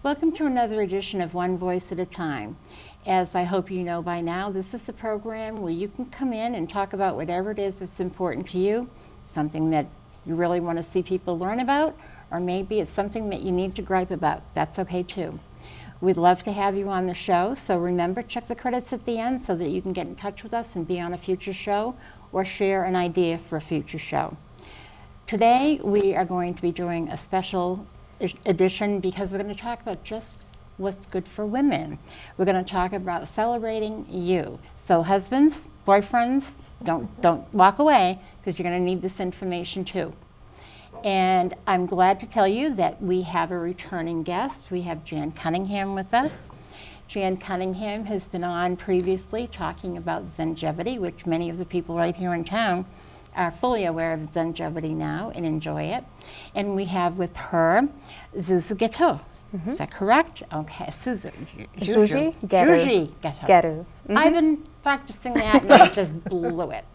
Welcome to another edition of One Voice at a Time. As I hope you know by now, this is the program where you can come in and talk about whatever it is that's important to you, something that you really want to see people learn about, or maybe it's something that you need to gripe about. That's okay too. We'd love to have you on the show, so remember, check the credits at the end so that you can get in touch with us and be on a future show or share an idea for a future show. Today, we are going to be doing a special edition because we're going to talk about just what's good for women. We're going to talk about celebrating you. So husbands, boyfriends, don't walk away because you're going to need this information too. And I'm glad to tell you that we have a returning guest. We have Jan Cunningham with us. Jan Cunningham has been on previously talking about Zengevity, which many of the people right here in town are fully aware of Zengevity now and enjoy it. And we have with her Zsuzsi. Mm-hmm. Is that correct? Okay, Zsuzsi. I've been practicing that and I just blew it.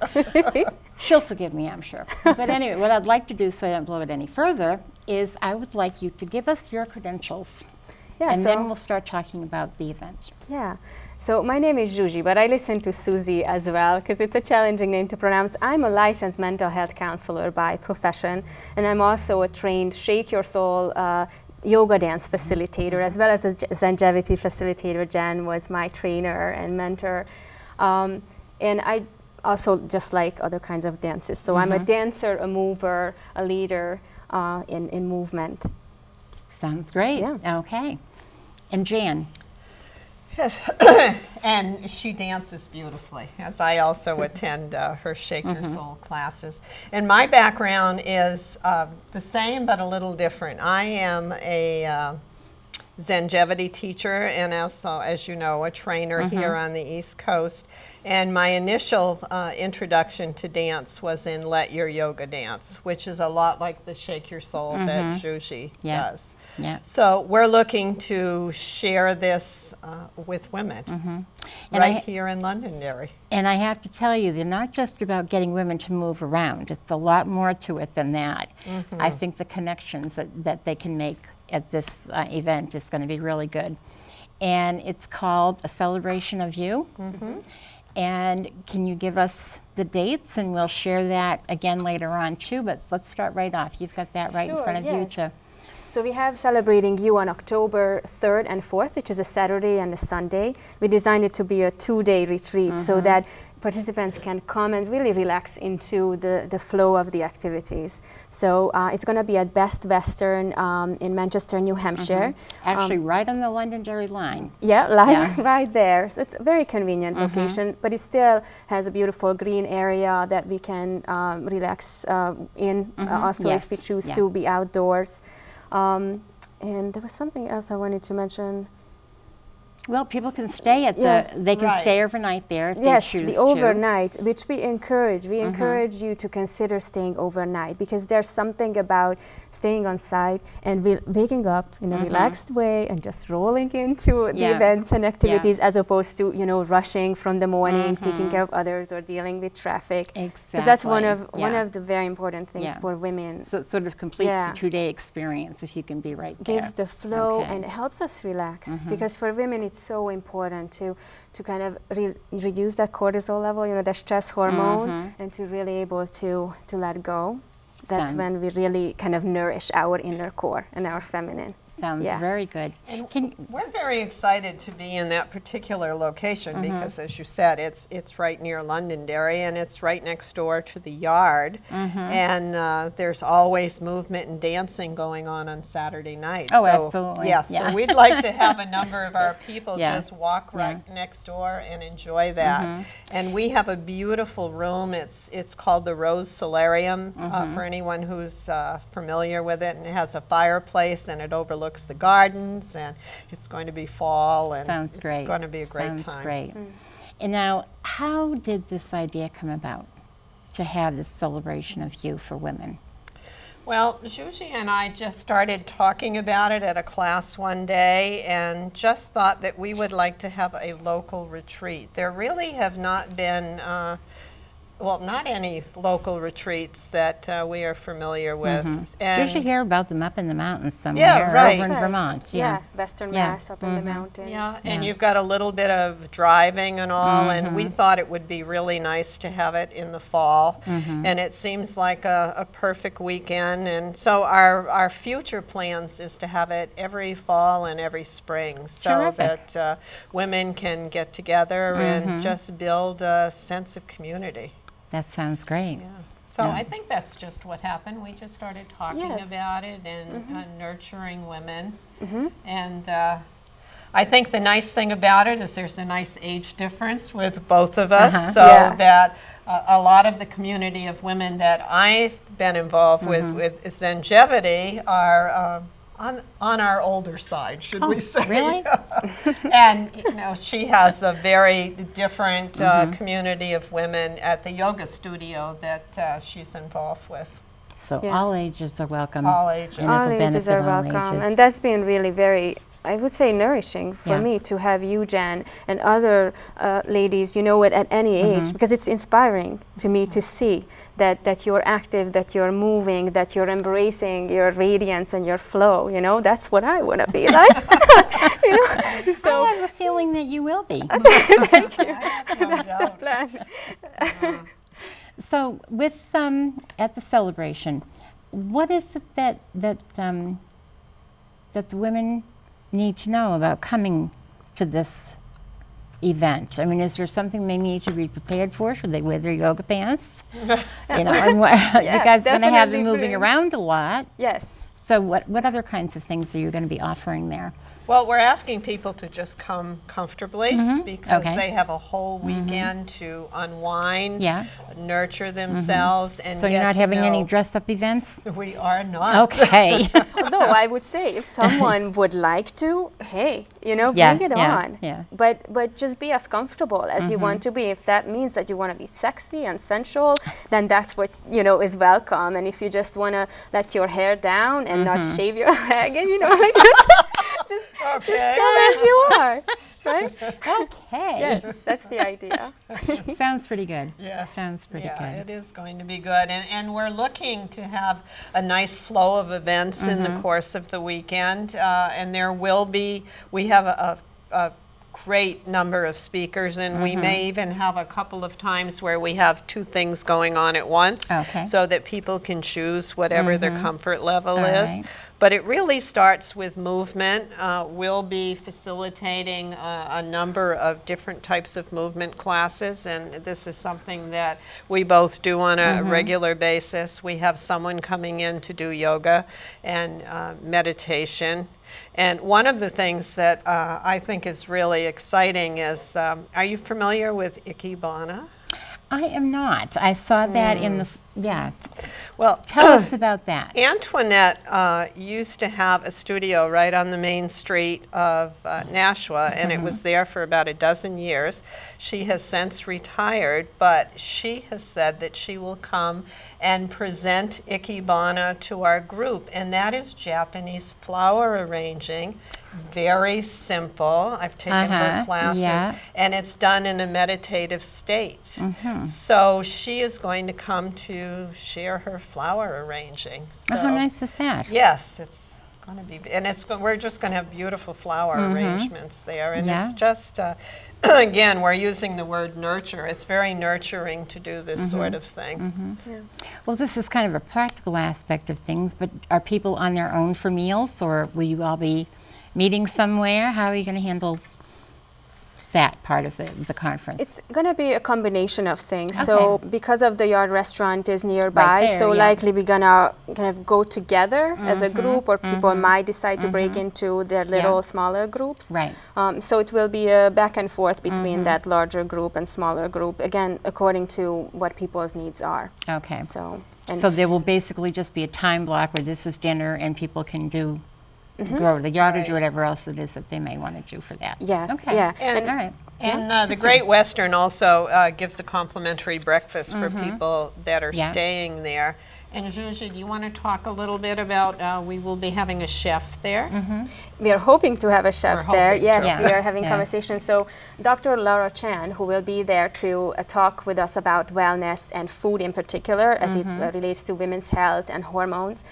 She'll forgive me, I'm sure. But anyway, what I'd like to do so I don't blow it any further is I would like you to give us your credentials. Yeah, and then we'll start talking about the event. Yeah. So my name is Zsuzsi, but I listen to Zsuzsi as well because it's a challenging name to pronounce. I'm a licensed mental health counselor by profession, and I'm also a trained Shake Your Soul yoga dance facilitator, as well as a Zengevity facilitator. Jan was my trainer and mentor. And I also just like other kinds of dances. So I'm a dancer, a mover, a leader in movement. Sounds great. Yeah. Okay. And Jan? Yes, and she dances beautifully, as I also attend her Shake Your Soul classes. And my background is the same but a little different. I am a Zengevity teacher and also, as you know, a trainer here on the East Coast. And my initial introduction to dance was in Let Your Yoga Dance, which is a lot like the Shake Your Soul that Zsuzsi does. Yeah. So we're looking to share this with women here in Londonderry. And I have to tell you, they're not just about getting women to move around. It's a lot more to it than that. I think the connections that they can make at this event is going to be really good. And it's called A Celebration of You. And can you give us the dates, and we'll share that again later on too, but let's start right off. You've got that right in front of you too. So we have Celebrating You on October 3rd and 4th, which is a Saturday and a Sunday. We designed it to be a 2-day retreat so that participants can come and really relax into the flow of the activities. So it's going to be at Best Western in Manchester, New Hampshire. Actually, right on the Londonderry line. Yeah, right there. So it's a very convenient location, but it still has a beautiful green area that we can relax in, also if we choose to be outdoors. And there was something else I wanted to mention. Well, people can stay at they can stay overnight there if they choose to. Yes, the overnight, which we encourage. We encourage you to consider staying overnight because there's something about staying on site and waking up in a relaxed way and just rolling into the events and activities as opposed to, rushing from the morning, taking care of others or dealing with traffic. Exactly. Because that's one of the very important things for women. So it sort of completes the 2-day experience if you can be right there. Gives the flow and it helps us relax because for women it's so important to kind of reduce that cortisol level, that stress hormone, and to really able to let go. That's when we really kind of nourish our inner core and our feminine. Sounds very good. And we're very excited to be in that particular location because, as you said, it's right near Londonderry and it's right next door to the Yard. And there's always movement and dancing going on Saturday nights. Oh, so, absolutely. Yes, so we'd like to have a number of our people just walk right next door and enjoy that. And we have a beautiful room. It's called the Rose Solarium for anyone who's familiar with it, and it has a fireplace and it overlooks the gardens, and it's going to be fall, and it's going to be a great time. Sounds great. And now, how did this idea come about to have this celebration of you for women? Well, Zsuzsi and I just started talking about it at a class one day and just thought that we would like to have a local retreat. There really have not been well, not any local retreats that we are familiar with. You usually hear about them up in the mountains somewhere, Yeah, right. over in Right. Vermont. Yeah, Western Yeah. Mass up in the mountains. Yeah, and Yeah. you've got a little bit of driving and all, and we thought it would be really nice to have it in the fall. And it seems like a perfect weekend. And so our future plans is to have it every fall and every spring, so Terrific. that women can get together and just build a sense of community. That sounds great. So Yeah. I think that's just what happened. We just started talking Yes. about it and nurturing women. And I think the nice thing about it is there's a nice age difference with both of us, so Yeah. that a lot of the community of women that I've been involved with Zengevity are on our older side, should we say. Really? And you know, she has a very different community of women at the yoga studio that she's involved with. So Yeah. all ages are welcome. All ages. And All it'll ages are benefit all welcome, ages. and that's been really very, I would say, nourishing for Yeah. me to have you, Jen, and other ladies, you know, at any age, because it's inspiring to me to see that you're active, that you're moving, that you're embracing your radiance and your flow. You know, that's what I want to be like. You know, so I have a feeling that you will be. That's the plan. So with at the celebration, what is it that the women need to know about coming to this event? I mean, is there something they need to be prepared for? Should they wear their yoga pants? You know, and you guys are going to have them definitely moving bring- around a lot. Yes. So what other kinds of things are you going to be offering there? Well, we're asking people to just come comfortably because Okay. they have a whole weekend to unwind, Yeah. nurture themselves, and So you're get not to having any know- dress-up events? We are not. Okay. Although I would say if someone would like to, hey, you know, Yeah, bring it yeah, on. yeah. But just be as comfortable as you want to be. If that means that you want to be sexy and sensual, then that's what, you know, is welcome. And if you just want to let your hair down and not shave your leg, and you know, like just Okay. come as you are, right? Okay. Yes, that's the idea. Sounds pretty good. Yes. Sounds pretty Yeah, good. it is going to be good. And we're looking to have a nice flow of events in the course of the weekend. And there will be, we have a great number of speakers, and we may even have a couple of times where we have two things going on at once, Okay. so that people can choose whatever their comfort level All is. right. But it really starts with movement. We'll be facilitating a number of different types of movement classes, and this is something that we both do on a regular basis. We have someone coming in to do yoga and meditation. And one of the things that I think is really exciting is, are you familiar with Ikebana? I am not. I saw that in the, yeah. Well, Tell us about that. Antoinette used to have a studio right on the main street of Nashua, and it was there for about a dozen years. She has since retired, but she has said that she will come and present Ikebana to our group, and that is Japanese flower arranging. Very simple. I've taken her classes, yeah. and it's done in a meditative state. So she is going to come to share her flower arranging. So Oh, how nice is that? yes, it's going to be, and we're just going to have beautiful flower arrangements there, and Yeah. it's just again, we're using the word nurture. It's very nurturing to do this sort of thing. Well, this is kind of a practical aspect of things, but are people on their own for meals, or will you all be meeting somewhere? How are you going to handle that part of the conference? It's going to be a combination of things. So because of the Yard restaurant is nearby, Right there, so yeah. likely we're going to kind of go together as a group, or people might decide to break into their little smaller groups. Right. So it will be a back and forth between that larger group and smaller group, again, according to what people's needs are. Okay. So, and So there will basically just be a time block where this is dinner and people can go to the yard or do whatever else it is that they may want to do for that. yes, Okay. yeah. And All right. And the Great Western also gives a complimentary breakfast for people that are staying there. And Zsuzsi, do you want to talk a little bit about, we will be having a chef there? We are hoping to have a chef there. hoping Yes, to. we are having conversations. So Dr. Laura Chan, who will be there to talk with us about wellness and food in particular as it relates to women's health and hormones.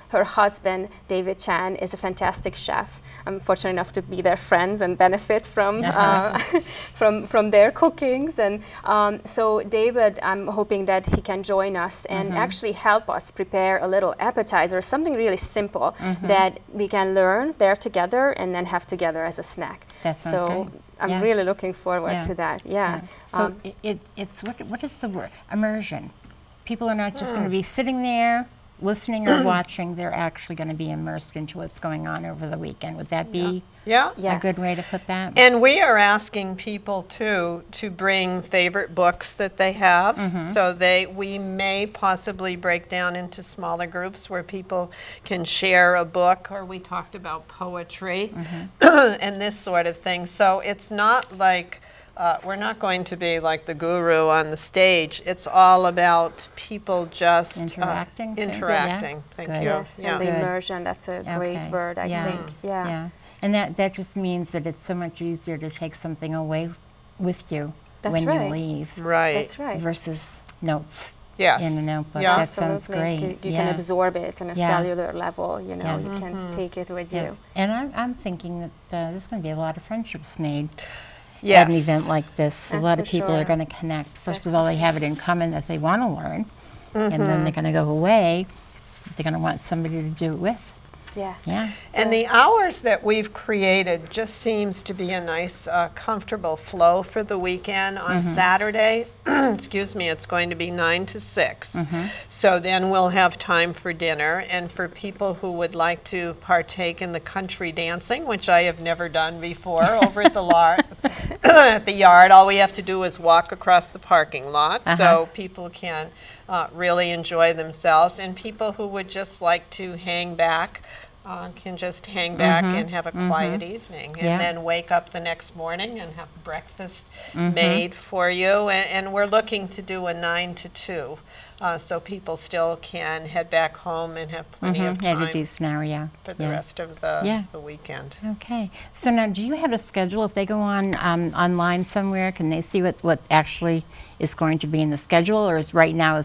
Her husband, David Chan, is a fantastic chef. I'm fortunate enough to be their friends and benefit from from their cookings. And so David, I'm hoping that he can join us and actually help us prepare a little appetizer, something really simple that we can learn there together and then have together as a snack. That sounds so great. I'm really looking forward to that. Yeah. So it's what is the word? Immersion. People are not just going to be sitting there listening or watching, they're actually going to be immersed into what's going on over the weekend. Would that be a good way to put that? And we are asking people too to bring favorite books that they have. So we may possibly break down into smaller groups where people can share a book, or we talked about poetry and this sort of thing. So it's not like we're not going to be like the guru on the stage. It's all about people just interacting. Thank you. Yes, and the immersion, that's a great word, I think. Yeah. And that just means that it's so much easier to take something away with you when you leave. Right. That's right. Versus notes Yes. in a notebook. Yeah. That sounds great. You can absorb it on a cellular level, you know, you can take it with you. And I'm thinking that there's going to be a lot of friendships made. Yes. At an event like this, a lot of people are going to connect. First of all, they have it in common that they want to learn, and then they're going to go away. They're going to want somebody to do it with. Yeah. And the hours that we've created just seems to be a nice, comfortable flow for the weekend. On Saturday, excuse me, it's going to be 9 to 6. So then we'll have time for dinner. And for people who would like to partake in the country dancing, which I have never done before, over at the at the yard, all we have to do is walk across the parking lot. So people can really enjoy themselves. And people who would just like to hang back can just hang back and have a quiet evening, and then wake up the next morning and have breakfast made for you. And we're looking to do a 9 to 2, so people still can head back home and have plenty of time for the rest of the weekend. Okay. So now, do you have a schedule? If they go on online somewhere, can they see what actually is going to be in the schedule, or is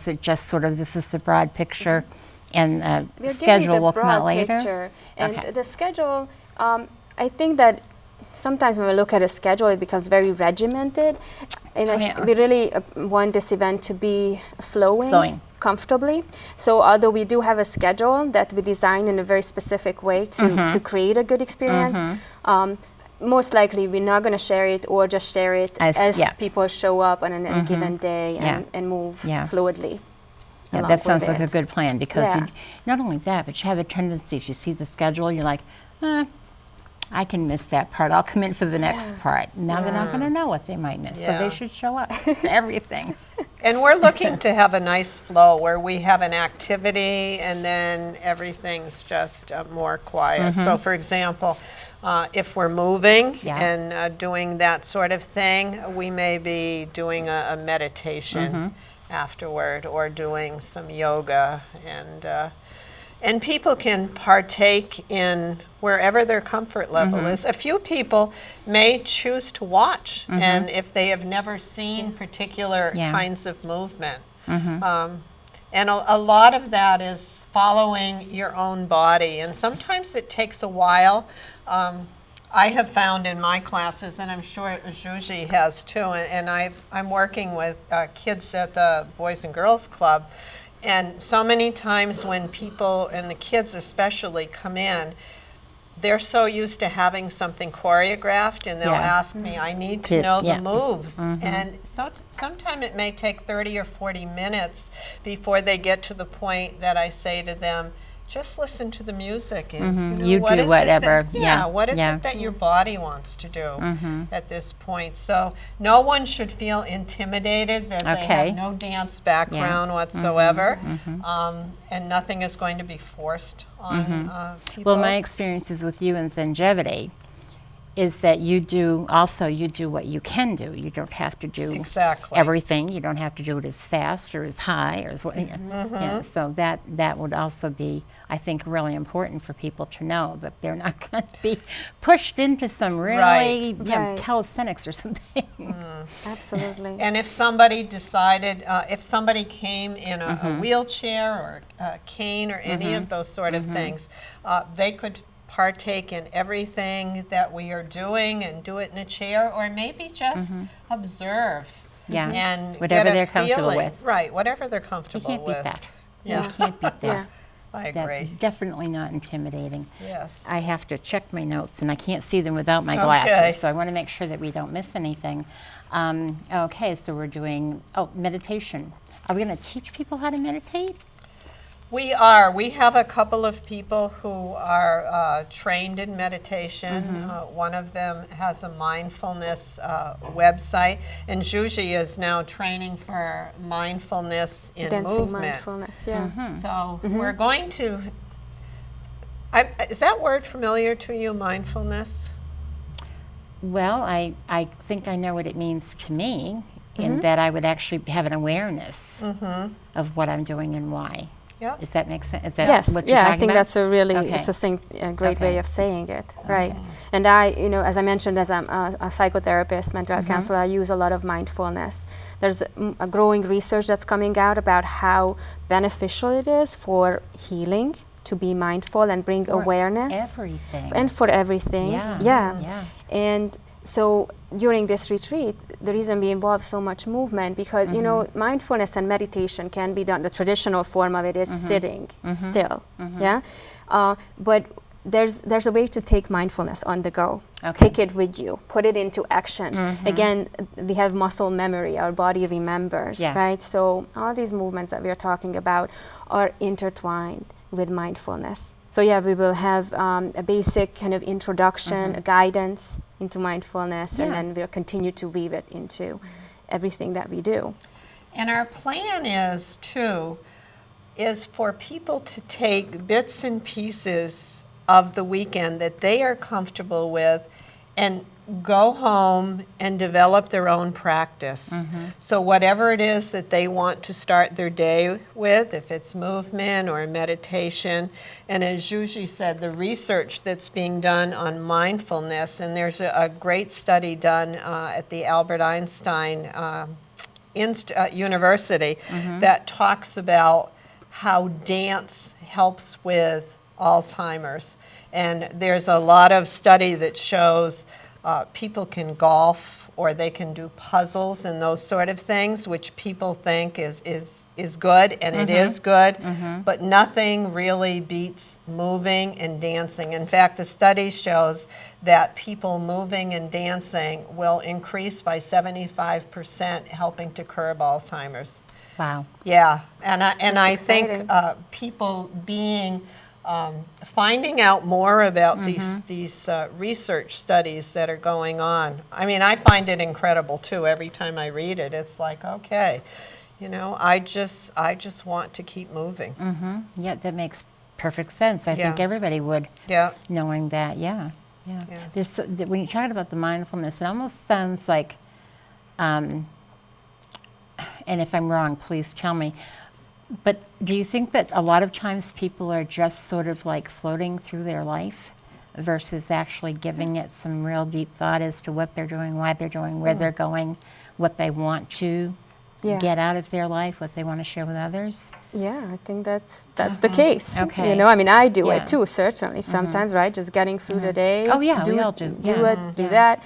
it just sort of this is the broad picture? And the schedule will come out later? Picture. And the schedule, I think that sometimes when we look at a schedule, it becomes very regimented. And we really want this event to be flowing comfortably. So although we do have a schedule that we design in a very specific way to create a good experience, most likely we're not going to share it or just share it as people show up on any given day and move fluidly. Yeah, that sounds like a good plan, because you, not only that, but you have a tendency, if you see the schedule, you're like, I can miss that part. I'll come in for the next part. Now they're not going to know what they might miss, so they should show up for everything. And we're looking to have a nice flow where we have an activity and then everything's just more quiet. So, for example, if we're moving and doing that sort of thing, we may be doing a meditation afterward, or doing some yoga, and people can partake in wherever their comfort level is. A few people may choose to watch, and if they have never seen particular kinds of movement. And a lot of that is following your own body, and sometimes it takes a while. I have found in my classes, and I'm sure Zsuzsi has too, and I'm working with kids at the Boys and Girls Club, and so many times when people, and the kids especially, come in, they're so used to having something choreographed, and they'll ask me, I need to know the moves. And so sometimes it may take 30 or 40 minutes before they get to the point that I say to them, just listen to the music, and you do whatever. What is it that your body wants to do at this point? So no one should feel intimidated that they have no dance background whatsoever, and nothing is going to be forced on people. Well, my experiences with you and Zengevity, is that you do what you can do. You don't have to do Exactly. everything. You don't have to do it as fast or as high or as what. Yeah, so that would also be, I think, really important for people to know that they're not going to be pushed into some really Right. Right. calisthenics or something. Absolutely. And if somebody decided, if somebody came in a wheelchair or a cane or any of those sort of things, they could partake in everything that we are doing and do it in a chair, or maybe just observe. Yeah. And Whatever get a they're comfortable feeling. with. Right, whatever they're You comfortable can't with. beat that. Yeah, You can't beat that. Yeah. I That's agree. definitely not intimidating. Yes. I have to check my notes, and I can't see them without my Okay. glasses, so I want to make sure that we don't miss anything. Okay, so we're doing, meditation. Are we going to teach people how to meditate? We are. We have a couple of people who are trained in meditation. One of them has a mindfulness website, and Zsuzsi is now training for mindfulness in Dancing movement. mindfulness, yeah. So we're going to. Is that word familiar to you, mindfulness? Well, I think I know what it means to me, in that I would actually have an awareness of what I'm doing and why. Yep. Does that make sense? Is that Yes, what you're yeah, I talking think about? that's a really Okay. succinct, great way Okay. of saying it, right? And I, as I mentioned, as I'm a psychotherapist, mental health counselor, I use a lot of mindfulness. There's a growing research that's coming out about how beneficial it is for healing to be mindful and bring For awareness. everything. And for everything, Yeah. And so during this retreat, the reason we involve so much movement, because mindfulness and meditation can be done. The traditional form of it is sitting still, but there's a way to take mindfulness on the go. Okay. Take it with you, put it into action. Again, we have muscle memory. Our body remembers, Yeah. right? So all these movements that we are talking about are intertwined with mindfulness. So yeah, we will have a basic kind of introduction, a guidance into mindfulness, and Yeah. then we'll continue to weave it into everything that we do. And our plan is, too, is for people to take bits and pieces of the weekend that they are comfortable with and go home and develop their own practice. So whatever it is that they want to start their day with, if it's movement or meditation, and as Zsuzsi said, the research that's being done on mindfulness, and there's a great study done at the Albert Einstein University that talks about how dance helps with Alzheimer's. And there's a lot of study that shows people can golf or they can do puzzles and those sort of things, which people think is good, and it is good, but nothing really beats moving and dancing. In fact, the study shows that people moving and dancing will increase by 75%, helping to curb Alzheimer's. Wow. Yeah, and I think exciting. people being finding out more about these research studies that are going on. I mean, I find it incredible too. Every time I read it, it's like, okay, I just want to keep moving. Yeah, that makes perfect sense. I think Yeah. everybody would, Yeah. knowing that. Yeah. Yes. When you talk about the mindfulness, it almost sounds like, and if I'm wrong, please tell me, but do you think that a lot of times people are just sort of like floating through their life versus actually giving it some real deep thought as to what they're doing, why they're doing, where they're going, what they want to get out of their life, what they want to share with others? Yeah, I think that's the case. Okay. I mean, I do Yeah. it too, certainly. Sometimes, right? Just getting through the day. Oh, yeah, we all do. Do Yeah. it, do that.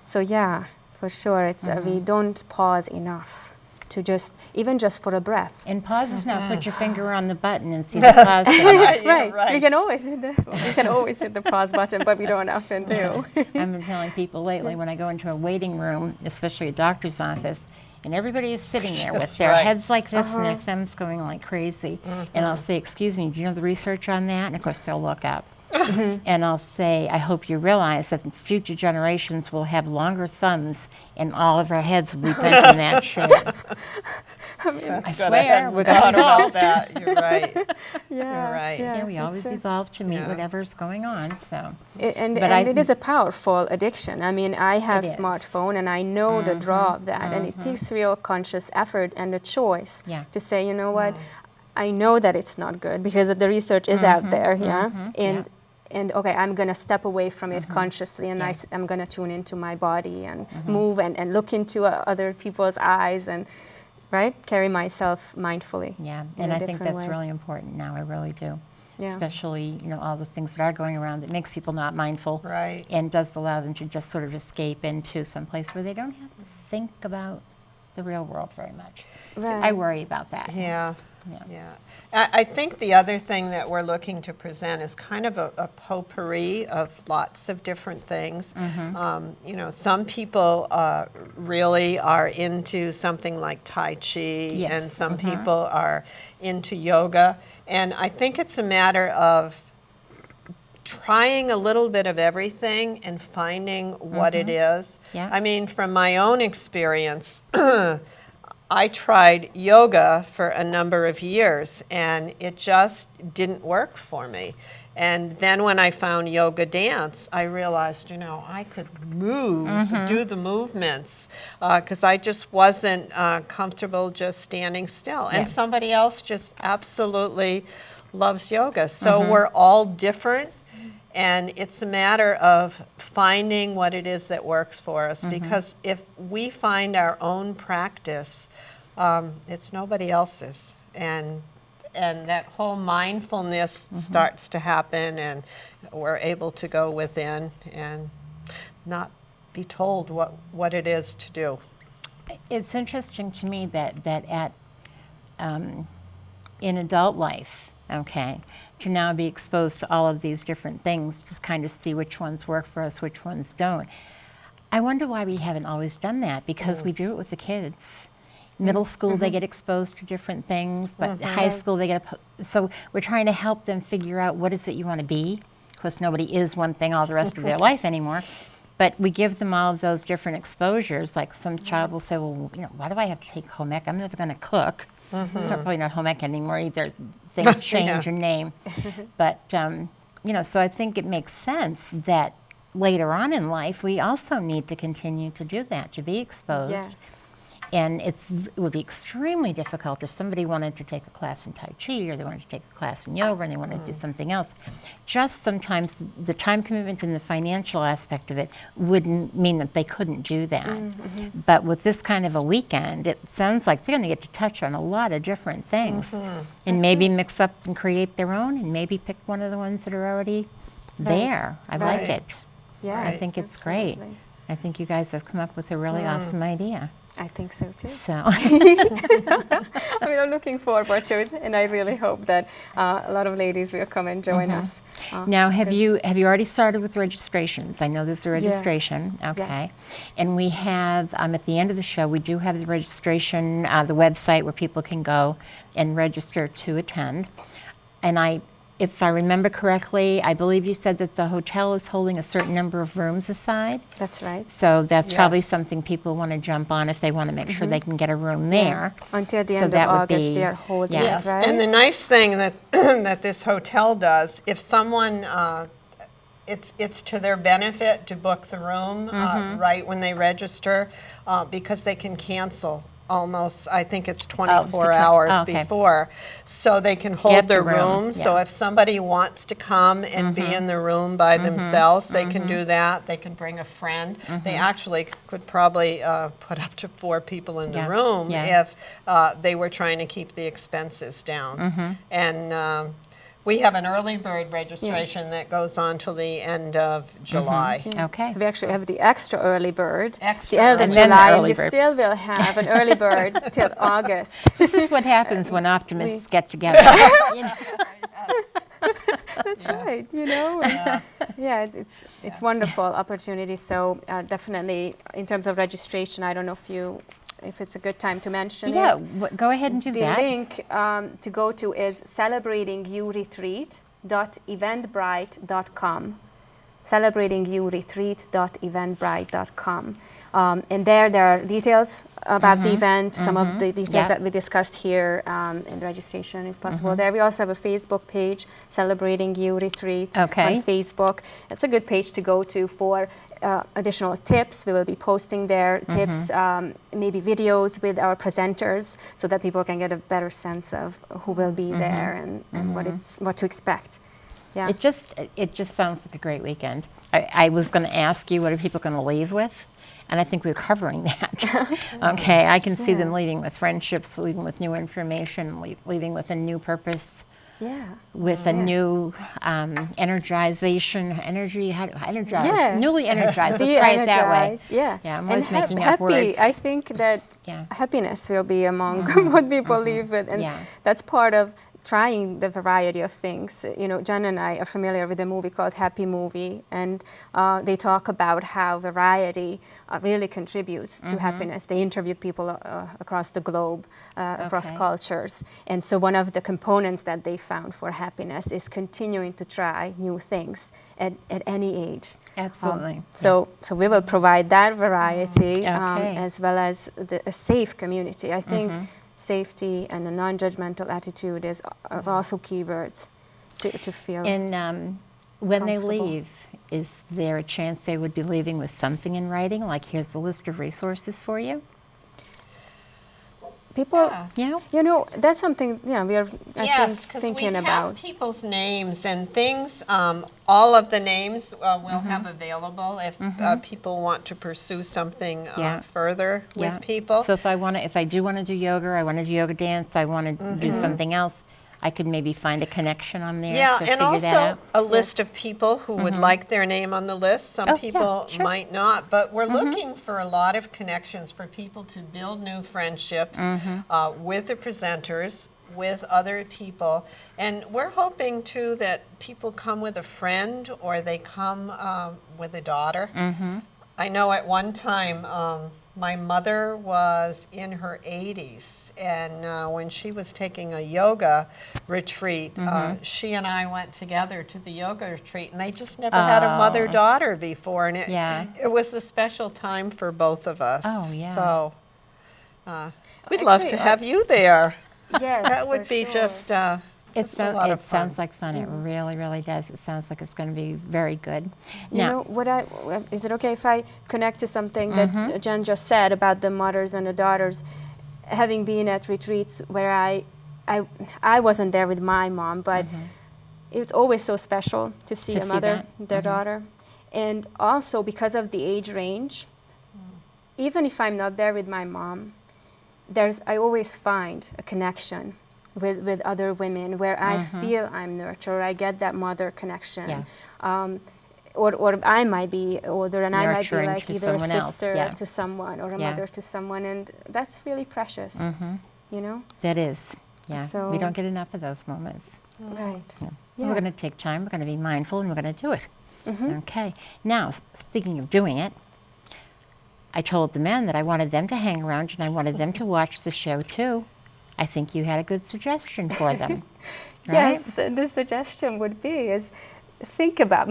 So yeah, for sure. It's we don't pause enough to even just for a breath. And pauses now, put your finger on the button and see the pause button. You're right. We can always hit the pause button, but we don't often do. I've been telling people lately when I go into a waiting room, especially a doctor's office, and everybody is sitting there with That's their right. heads like this and their thumbs going like crazy. And I'll say, excuse me, do you know the research on that? And of course they'll look up. and I'll say, I hope you realize that future generations will have longer thumbs and all of our heads will be bent in that shape. I swear, we're going to about evolve. that. You're right. Yeah, You're right. Yeah, we it's always a- evolve to meet Yeah. whatever's going on, so. And But I it is a powerful addiction. I mean, I have It is. smartphone and I know the draw of that, and it takes real conscious effort and a choice Yeah. to say, you know what, I know that it's not good because the research is out there, and okay, I'm gonna step away from it consciously, and Yeah. I'm gonna tune into my body and move and look into other people's eyes and carry myself mindfully. Yeah, in and a I think different that's way. really important now, I really do. Yeah. Especially, all the things that are going around that makes people not mindful. Right. And does allow them to just sort of escape into some place where they don't have to think about the real world very much. Right. I worry about that. Yeah. Yeah. Yeah. I think the other thing that we're looking to present is kind of a potpourri of lots of different things. Some people really are into something like Tai Chi, and Yes. some people are into yoga. And I think it's a matter of trying a little bit of everything and finding what it is. Yeah. I mean, from my own experience, I tried yoga for a number of years and it just didn't work for me. And then when I found yoga dance, I realized, I could move, do the movements, because I just wasn't comfortable just standing still. Yeah. And somebody else just absolutely loves yoga. So we're all different. And it's a matter of finding what it is that works for us, because if we find our own practice, it's nobody else's. And that whole mindfulness starts to happen, and we're able to go within and not be told what it is to do. It's interesting to me that at in adult life, to now be exposed to all of these different things, just kind of see which ones work for us, which ones don't. I wonder why we haven't always done that, because we do it with the kids. Middle school, they get exposed to different things, but high school, they get, so we're trying to help them figure out what is it you want to be. Of course, nobody is one thing all the rest of their life anymore, but we give them all of those different exposures. Like some child will say, well, why do I have to take home ec? I'm never going to cook. It's not probably not home ec anymore either. Things change in name. But, so I think it makes sense that later on in life, we also need to continue to do that, to be exposed. Yes. And it would be extremely difficult if somebody wanted to take a class in Tai Chi, or they wanted to take a class in yoga, and they wanted to do something else. Just sometimes the time commitment and the financial aspect of it wouldn't mean that they couldn't do that. But with this kind of a weekend, it sounds like they're going to get to touch on a lot of different things, and maybe mix up and create their own, and maybe pick one of the ones that are already there. I like Right. it. Yeah, I think it's great. absolutely. I think you guys have come up with a really awesome idea. I think so too. So, I mean, I'm looking forward to it, and I really hope that a lot of ladies will come and join us. now have because- you already started with registrations? I know there's a registration. Okay. Yes. And we have at the end of the show, we do have the registration, the website where people can go and register to attend. And if I remember correctly, I believe you said that the hotel is holding a certain number of rooms aside. That's right. So that's probably Yes. something people want to jump on if they want to make sure they can get a room there. Until the So end that of would August, be- they are holding yes. it, right? And the nice thing that that this hotel does, if someone, it's to their benefit to book the room right when they register, because they can cancel almost, I think it's 24 hours okay. before, so they can hold Get the their room, room. So yeah. if somebody wants to come and be in the room by themselves, they can do that. They can bring a friend. They actually could probably put up to 4 people in the Yeah, room yeah. if they were trying to keep the expenses down. And we have an early bird registration that goes on till the end of July. Okay. We actually have the extra early bird, Extra the end of early And then the July, and early we bird. still will have an early bird till August. This is what happens when optimists get together. You know? That's right. Yeah, it's wonderful opportunity. So definitely, in terms of registration, I don't know if it's a good time to mention Yeah, it. go ahead and do The that. link to go to is celebratingyouretreat.com. celebratingyouretreat.eventbrite.com. celebratingyouretreat.eventbrite.com. And there are details about the event, some of the details that we discussed here, and registration is possible there. We also have a Facebook page, Celebrating You Retreat on Facebook. It's a good page to go to for additional tips. We will be posting there tips, maybe videos with our presenters, so that people can get a better sense of who will be there and what to expect. Yeah. It just sounds like a great weekend. I was going to ask you, what are people going to leave with? And I think we're covering that. Okay, I can see them leaving with friendships, leaving with new information, leaving with a new purpose. Yeah. With a new energization, newly energized. Let's try it that way. Yeah. Yeah, I'm always making happy, up words. I think that happiness will be among what people live with, and that's part of trying the variety of things. You know, Jen and I are familiar with a movie called Happy Movie, and they talk about how variety really contributes to happiness. They interviewed people across the globe, across cultures, and so one of the components that they found for happiness is continuing to try new things at any age. Absolutely. So we will provide that variety as well as a safe community. I think safety and a non-judgmental attitude is also keywords to feel. And when they leave, is there a chance they would be leaving with something in writing, like here's the list of resources for you? People, you know, that's something we are thinking about. Have people's names and things. All of the names we'll have available if people want to pursue something further with people. So if I do want to do yoga, I want to do yoga dance, I want to do something else, I could maybe find a connection on there to figure that out. And also a list of people who would like their name on the list. Some people might not, but we're looking for a lot of connections for people to build new friendships with the presenters, with other people. And we're hoping, too, that people come with a friend or they come with a daughter. I know at one time my mother was in her 80s, and when she was taking a yoga retreat, she and I went together to the yoga retreat, and they just never had a mother-daughter before, and it was a special time for both of us. So we'd love to have you there. Yes, that would be just it sounds like fun. It Mm-hmm. really, really does. It sounds like it's going to be very good. You know, is it okay if I connect to something that Jen just said about the mothers and the daughters? Having been at retreats where I wasn't there with my mom, but it's always so special to see a mother, their daughter. And also because of the age range, even if I'm not there with my mom, I always find a connection with other women where I feel I'm nurtured, I get that mother connection. Or I might be older and I might be like either a sister to someone or a mother to someone, and that's really precious, you know? That is, So we don't get enough of those moments. Right. We're going to take time, we're going to be mindful, and we're going to do it. Okay. Now, speaking of doing it, I told the men that I wanted them to hang around and I wanted them to watch the show too. I think you had a good suggestion for them. Right? Yes, the suggestion would be think about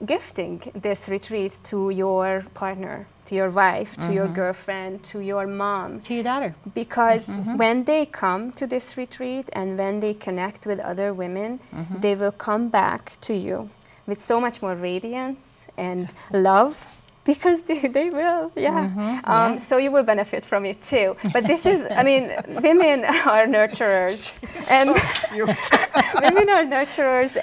gifting this retreat to your partner, to your wife, to your girlfriend, to your mom. To your daughter. Because when they come to this retreat and when they connect with other women, they will come back to you with so much more radiance and love. Because they will, so you will benefit from it too. But this is, I mean, women are nurturers, and women are nurturers,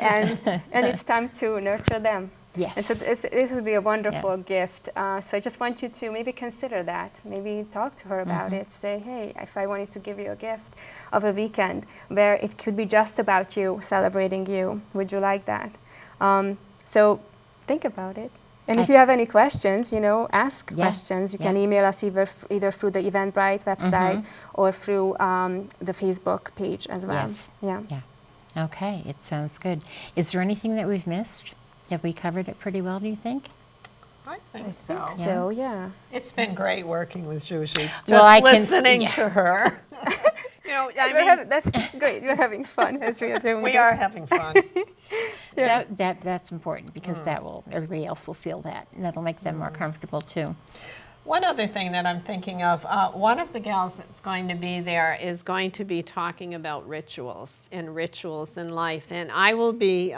and it's time to nurture them. Yes. And so this would be a wonderful gift. So I just want you to maybe consider that. Maybe talk to her about it. Say, hey, if I wanted to give you a gift of a weekend where it could be just about you, celebrating you, would you like that? So think about it. And if you have any questions, ask questions. You can email us either through the Eventbrite website or through the Facebook page as well. Yes. Yeah. Okay, it sounds good. Is there anything that we've missed? Have we covered it pretty well, do you think? I think so. So, yeah. It's been great working with Zsuzsi. Well, I listening to her. That's great. We're having fun as we are doing we this. are having fun. Yes. That's important because everybody else will feel that, and that'll make them more comfortable too. One other thing that I'm thinking of, one of the gals that's going to be there is going to be talking about rituals in life. And I will be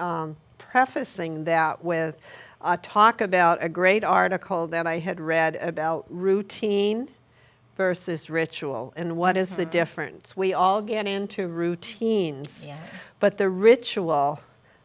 prefacing that with a talk about a great article that I had read about routine versus ritual and what is the difference. We all get into routines, but the ritual,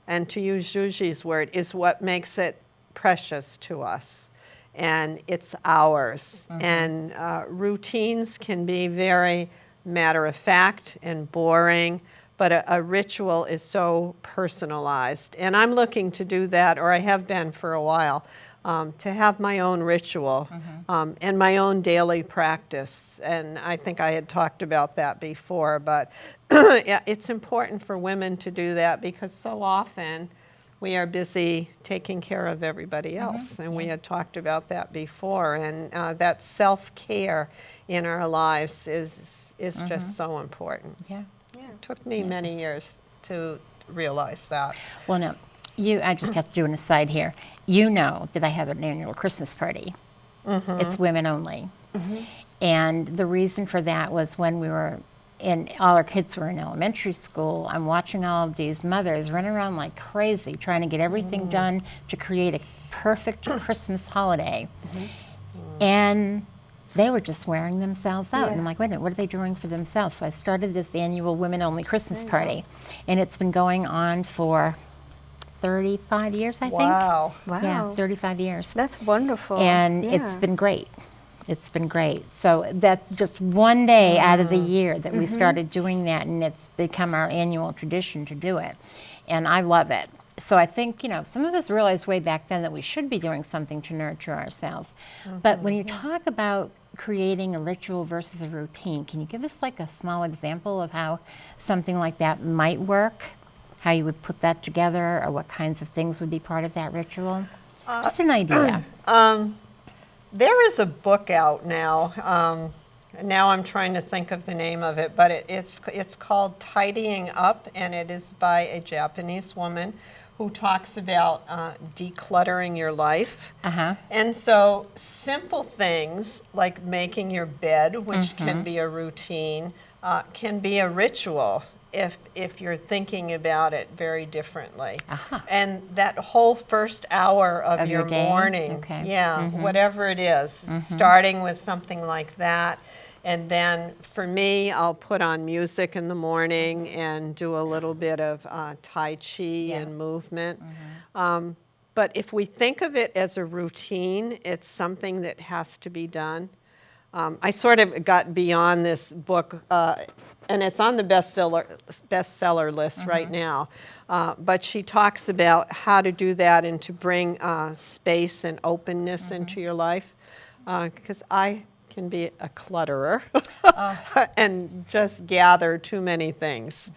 and to use Zsuzsi's word, is what makes it precious to us. And it's ours. And routines can be very matter of fact and boring, but a ritual is so personalized. And I'm looking to do that, or I have been for a while, to have my own ritual and my own daily practice. And I think I had talked about that before, but yeah, it's important for women to do that because so often we are busy taking care of everybody else, and we had talked about that before. And that self-care in our lives is just so important. Yeah. It took me many years to realize that. Well, no, I just have to do an aside here. You know that I have an annual Christmas party. It's women only. And the reason for that was when we were all our kids were in elementary school, I'm watching all of these mothers running around like crazy, trying to get everything done to create a perfect Christmas holiday. And they were just wearing themselves out. And I'm like, wait a minute, what are they doing for themselves? So I started this annual women-only Christmas party. And it's been going on for 35 years, I think. Wow. Yeah, 35 years. That's wonderful. And it's been great. It's been great. So that's just one day out of the year that we started doing that, and it's become our annual tradition to do it. And I love it. So I think, some of us realized way back then that we should be doing something to nurture ourselves. But when you talk about creating a ritual versus a routine, can you give us like a small example of how something like that might work? How you would put that together, or what kinds of things would be part of that ritual? Just an idea. There is a book out now. Now I'm trying to think of the name of it, but it's called Tidying Up, and it is by a Japanese woman who talks about decluttering your life. And so simple things like making your bed, which can be a routine, can be a ritual if you're thinking about it very differently. And that whole first hour of your day? morning, whatever it is, starting with something like that. And then for me, I'll put on music in the morning and do a little bit of Tai Chi and movement. But if we think of it as a routine, it's something that has to be done. I sort of got beyond this book, and it's on the bestseller list right now. But she talks about how to do that and to bring space and openness into your life. Because I can be a clutterer and just gather too many things.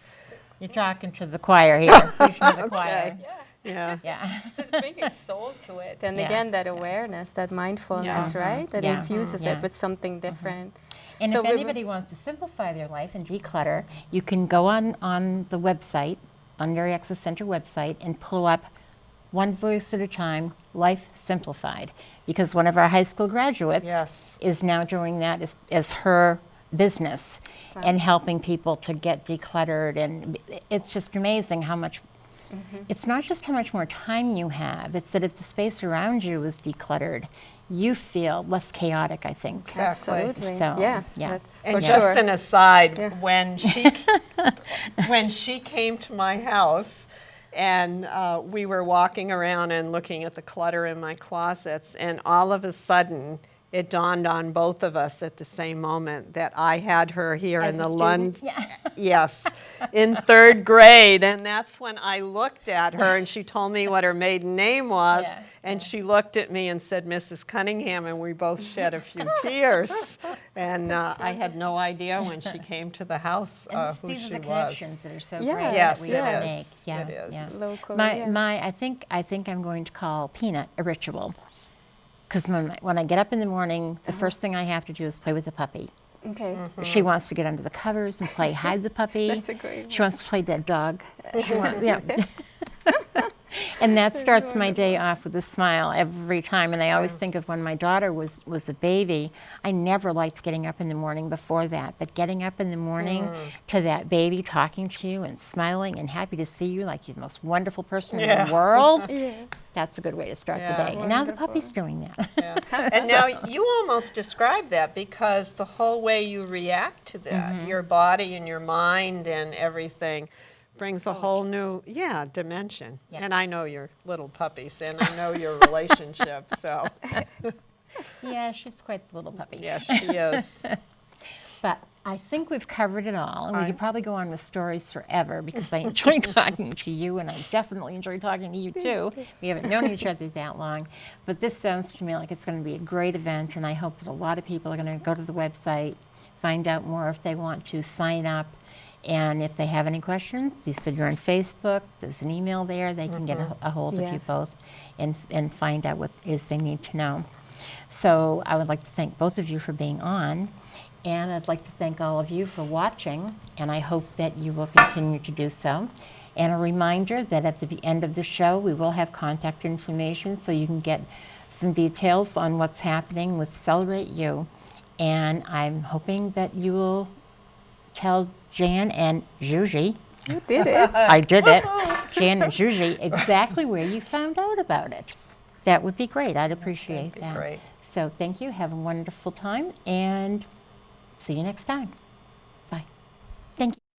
You're talking to the choir here. Preaching to the choir. Yeah. Just bringing soul to it. And again, that awareness, that mindfulness, right? That infuses it with something different. And So if anybody wants to simplify their life and declutter, you can go on the website, on Mary Access Center website, and pull up One Voice at a Time, Life Simplified. Because one of our high school graduates is now doing that as her business and helping people to get decluttered. And it's just amazing how much, it's not just how much more time you have, it's that if the space around you is decluttered, you feel less chaotic, I think. Exactly. Absolutely. So, That's And for just sure. an aside, when she came to my house, and we were walking around and looking at the clutter in my closets, and all of a sudden it dawned on both of us at the same moment that I had her here As in a the student? Yes, in third grade. And that's when I looked at her, and she told me what her maiden name was. And she looked at me and said, Mrs. Cunningham, and we both shed a few tears. And I had no idea when she came to the house who these she are the was. connections that are so Yeah. great Yes, that we it all is. make. Yeah, It is. yeah. Local, I think I'm going to call Peanut a ritual. Because when I get up in the morning, the first thing I have to do is play with the puppy. Okay. She wants to get under the covers and play hide the puppy. That's a great She wants to play dead dog. Yeah. And that starts my day off with a smile every time. And I always think of when my daughter was a baby, I never liked getting up in the morning before that. But getting up in the morning to that baby talking to you and smiling and happy to see you like you're the most wonderful person in the world, that's a good way to start the day. And now the puppy's doing that. Yeah. And now you almost described that, because the whole way you react to that, your body and your mind and everything, brings a whole new dimension. Yeah. And I know your little puppies, and I know your relationship, so Yeah, she's quite the little puppy. yeah, she is. But I think we've covered it all. And we could probably go on with stories forever because I enjoy talking to you, and I definitely enjoy talking to you too. We haven't known each other that long. But this sounds to me like it's going to be a great event, and I hope that a lot of people are going to go to the website, find out more if they want to, sign up. And if they have any questions, you said you're on Facebook, there's an email there, they can get a hold of you both and find out what it is they need to know. So I would like to thank both of you for being on, and I'd like to thank all of you for watching, and I hope that you will continue to do so. And a reminder that at the end of the show, we will have contact information so you can get some details on what's happening with Celebrate You. And I'm hoping that you will tell Jan and Zsuzsi. You did it. I did it. Jan and Zsuzsi, exactly where you found out about it. That would be great. I'd appreciate that. Great. So thank you. Have a wonderful time, and see you next time. Bye. Thank you.